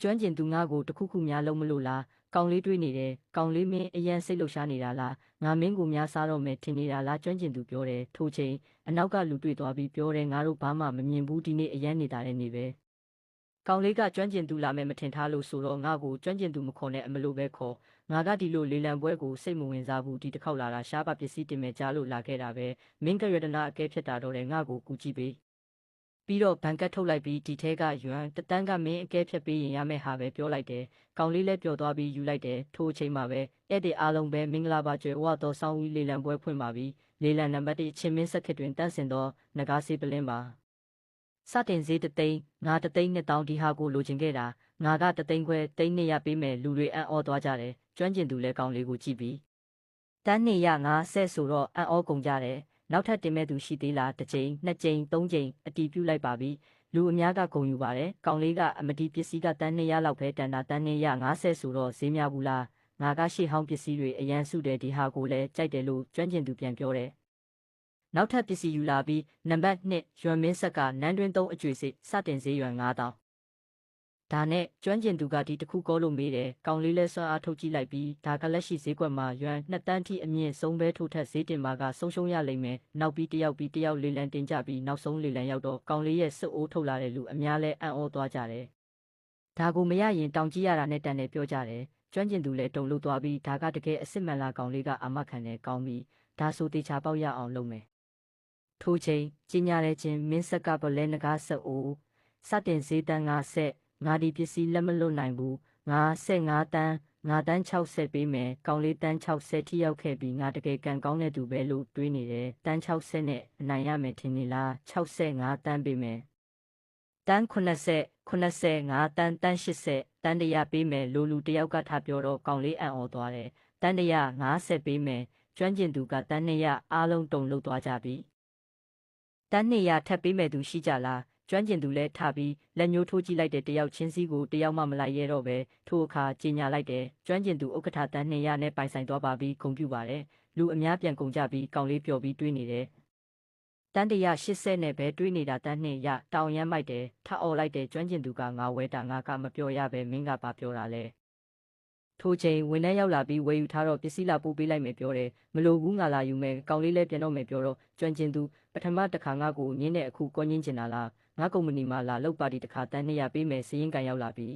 ကျွမ်းကျင်သူငါကိုတခုခုများလုံးမလို့လားကောင်လေးတွေးနေတယ်ကောင်လေးမင်းအရန်စိတ်လှုပ်ရှားနေတာလားငါမင်းကိုများစားတော့မယ်ထင်နေတာလားကျွမ်းကျင်သူပြောတယ်ထိုချိန်အနောက်ကလူတွေ့သွားပြီးပြောတယ်ငါတို့ဘာမှမမြင်ဘူးဒီနေ့အရန်နေတာတဲ့နေပဲကောင်လေးကကျွမ်းကျင်သူလာမယ်မထင်ထားလို့ဆိုတော့ငါကိုကျွမ်းကျင်သူမခေါ်နဲ့အမလို့ပဲခေါ်ငါကဒီလိုလေလံပွဲကိုစိတ်မဝင်စားဘူးဒီတစ်ခေါက်လာတာရှားပါပစ္စည်းတင်မဲ့ကြားလို့လာခဲ့တာပဲမင်းကရတနာအကဲဖြစ်တာတော့တယ်ငါကိုကူကြည့်ပေးပြီးတော့ဘန်ကတ်ထုတ်လိုက်ပြီးဒီထဲကယွမ်တတန်းကမင်းအကဲဖြတ်ပေးရင်ရမယ့်ဟာပဲပြောလိုက်တယ်။ကောင်လေးလည်းပျော်သွားပြီးယူလိုက်တယ်။ထိုအချိန်မှာပဲဧည့်သည်အားလုံးပဲမင်္ဂလာပါကြွယ်ဝသောဆောင်းဝီလေလံပွဲဖွင့်ပါပြီ။လေလံနံပါတ်1ချင်းမင်းဆက်ခစ်တွင်တန့်စင်သောနဂါးစေးပလင်းပါ။စတင်ဈေးတသိန်းငါတသိန်း2000ဒီဟာကိုလိုချင်ခဲ့တာငါကတသိန်းခွဲသိန်း200ပေးမယ်လူတွေအံ့ဩသွားကြတယ်။ကျွမ်းကျင်သူလည်းကောင်လေးကိုကြည့်ပြီးတန်း250ဆိုတော့အံ့ဩကုန်ကြတယ်။နောက်ထပ်တင်မဲ့သူရှိသေးလားတစ်ကြိမ်နှစ်ကြိမ်သုံးကြိမ်အတီးပြုတ်လိုက်ပါပြီလူအများကဂုံယူပါတယ်ကောင်လေးကအမတီပစ္စည်းကတန်း200လောက်ပဲတန်တာတန်း250ဆိုတော့ဈေးများဘူးလားငါကရှေ့ဟောင်းပစ္စည်းတွေအရန်စုတယ်ဒီဟာကိုလည်းကြိုက်တယ်လို့ကျွမ်းကျင်သူပြန်ပြောတယ်နောက်ထပ်ပစ္စည်းယူလာပြီးနံပါတ်2ရွမ်မင်းဆက်ကနန်းတွင်း3အကျွေစိစတင်ဈေးရွယ်9000ဒါနဲ့ကျွမ်းကျင်သူကဒီတစ်ခုကောလို့မေးတယ်ကောင်လေးလဲဆွမ်းအားထုတ်ကြည့်လိုက်ပြီးဒါကလက်ရှိဈေးကွက်မှာရွမ်2တန်းထိအမြင့်ဆုံးပဲထိုးထက်ဈေးတင်မှာကဆုံးရှုံးရလိမ့်မယ်နောက်ပြီးတယောက်လေလံတင်ကြပြီးနောက်ဆုံးလေလံရောက်တော့ကောင်လေးရဲ့စွတ်အိုးထုတ်လာတဲ့လူအများလဲအံ့ဩသွားကြတယ်ဒါကိုမရရင်တောင်ကြည့်ရတာနဲ့တန်တယ်ပြောကြတယ်ကျွမ်းကျင်သူလဲတုံလို့သွားပြီးဒါကတကယ်အစ်စ်မှန်လာကောင်လေးကအာမခံတယ်ကောင်းပြီဒါဆိုတေချာပေါက်ရအောင်လုပ်မယ်ထိုးချိန်ကြီးညာတဲ့ချင်းမင်းဆက်ကပလဲနဂါဆက်အိုးစတင်ဈေးတန်း5ဆက်ငါဒီပစ္စည်းလက်မလွတ်နိုင်ဘူး55တန်းတန်း60ပေးမယ်ကောင်လေးတန်း60ထိရောက်ခဲ့ပြီးငါတကယ်ကန်ကောင်းတဲ့သူပဲလို့တွေးနေတယ်တန်း60နဲ့အနိုင်ရမယ်ထင်နေလား65တန်းပေးမယ်တန်း85တန်း80တန်း100ပေးမယ်လူတယောက်ကထားပြောတော့ကောင်လေးအံ့ဩသွားတယ်တန်း150ပေးမယ်ကျွမ်းကျင်သူကတန်း200အားလုံးတုံလို့သွားကြပြီတန်း200ထပ်ပေးမယ်သူရှိကြလားကျွမ်းကျင်သူလဲထပြီးလက်မျိုးထိုးကြည့်လိုက်တဲ့တယောက်ချင်းစီကိုတယောက်မှမလိုက်ရတော့ပဲထိုအခါကြီးညာလိုက်တယ်ကျွမ်းကျင်သူဥက္ကဋ္ဌတန်း200နဲ့ပိုင်ဆိုင်သွားပါပြီးဂုံပြူပါတယ်လူအများပြန်ကုန်ကြပြီးကောင်လေးပျော်ပြီးတွေးနေတယ်တန်း180နဲ့ပဲတွေးနေတာတန်း200တောင်ရမ်းမိုက်တယ်ထအော်လိုက်တယ်ကျွမ်းကျင်သူကငါဝဲတာငါကမပြောရပဲမင်းကပါပြောတာလဲထိုချိန်ဝင်ထဲရောက်လာပြီးဝယ်ယူထားတော့ပစ္စည်းလာပို့ပေးလိုက်မယ်ပြောတယ်မလိုဘူးငါလာယူမယ်ကောင်လေးလည်းပြန်တော့မယ်ပြောတော့ကျွမ်းကျင်သူပထမတစ်ခါငါကိုညင်းတဲ့အခုကောညင်းချင်တာလားငါကုမ္ပဏီမှာလာလုပ်ပါတီတစ်ခါတန်း200ပေးမယ်စည်ရင်ကန်ရောက်လာပြီ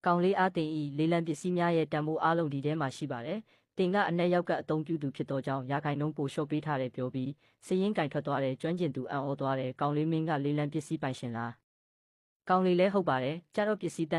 ကောင်လေးအားတင်ဤလေးလံပစ္စည်းများရဲ့တန်ဖိုးအားလုံးဒီထဲမှာရှိပါတယ်တင်ကအနက်ရောက်ကအသုံးပြုသူဖြစ်သောကြောင့်ရာခိုင်နှုန်းပိုလျှော့ပေးထားတယ်ပြောပြီးစည်ရင်ကန်ထွက်သွားတယ်ကျွမ်းကျင်သူအံ့ဩသွားတယ်ကောင်လေးမင်းကလေးလံပစ္စည်းပိုင်ရှင်လားကောင်လေးလည်းဟုတ်ပါတယ်ကြတော့ပစ္စည်းတန်း